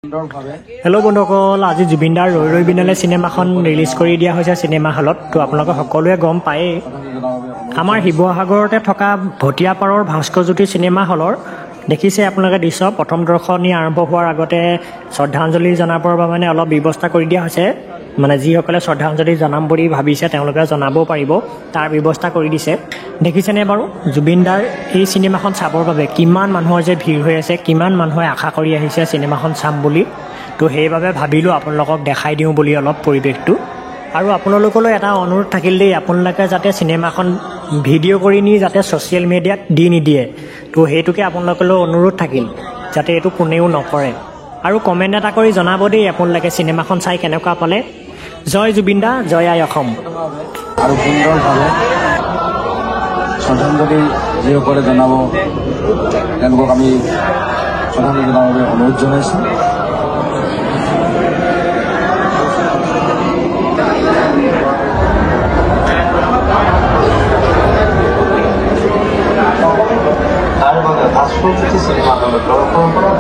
hello बंधुসকল आज जुबिनदार रৈ रৈ बिनाले सिनेमाখন release কৰি দিয়া হৈছে সিনেমা হলত তো আপোনালোকে সকলোৱে গম পায় আমাৰ শিৱসাগৰতে থকা ভটিয়াপাৰৰ ভাস্কৰজ্যোতি সিনেমা হলৰ দেখিছে আপোনালোকে দৃশ্য প্ৰথম দৰ্শনী আৰম্ভ হোৱাৰ আগতে শ্ৰদ্ধাঞ্জলি জনাবৰ বাবে অলপ ব্যৱস্থা কৰি দিয়া হৈছে মানে যিসকলে শ্ৰদ্ধাঞ্জলি জনাম বুলি ভাবিছে তেওঁলোকে জনাব পাৰিব তাৰ ব্যৱস্থা কৰি দিছে দেখিছেনে বাৰু জুবিনদাৰ এই সিনেমাখন চাবৰ বাবে কিমান মানুহৰ যে ভিৰ হৈ আছে কিমান মানুহে আশা কৰি আহিছে সিনেমাখন চাম বুলি তো সেইবাবে ভাবিলো আপোনালোকক দেখাই দিওঁ বুলি অলপ পৰিৱেশটো আৰু আপোনালোকলৈ এটা অনুৰোধ থাকিল দেই আপোনালোকে যাতে সিনেমাখন ভিডিঅ' কৰি নি যাতে ছ'চিয়েল মিডিয়াত দি নিদিয়ে তো হেতুকে আপোনালোকলৈ অনুৰোধ থাকিল যাতে এটো কোনেও নকৰে আৰু কমেন্ট এটা কৰি জনাব দেই আপোনালোকে সিনেমাখন চাই কেনেকুৱা পালে জয় জুবিনদা জয় আই অসম আৰু সুন্দৰভাৱে শ্ৰদ্ধাঞ্জলি যিসকলে জনাব তেওঁলোকক আমি শ্ৰদ্ধাঞ্জলি জনাবৰ বাবে অনুৰোধ জনাইছোঁ তাৰ বাবে ভাস্কৰজ্যোতি চিনেমা হলৰ তৰফৰ পৰা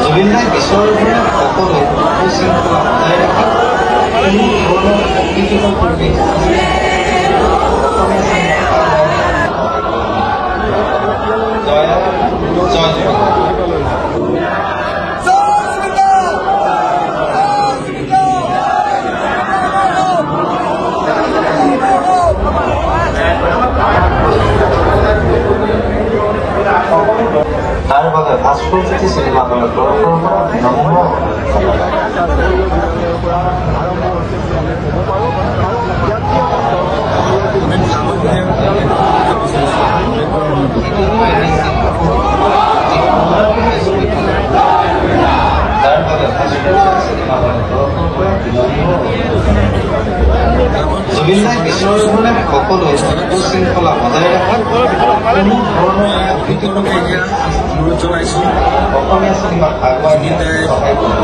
জুবিনদাই ঈশ্বৰৰ পৰা সকলো শৃংখলা বজাই ৰাখি কোনো ধৰণৰ অপ্ৰীতিকৰ পৰিৱেশ তাৰ বাবে ভাস্কৰজ্যোতি চিনেমা হলৰ তৰফৰ পৰা জুবিনদাই ঈশ্বৰৰ পৰা সকলো শৃংখলা বজাই ৰাখি কোনো ধৰণৰ অপ্ৰীতিকৰ অসমীয়া চিনেমাক আগুৱাই নিয়াত সহায় কৰিব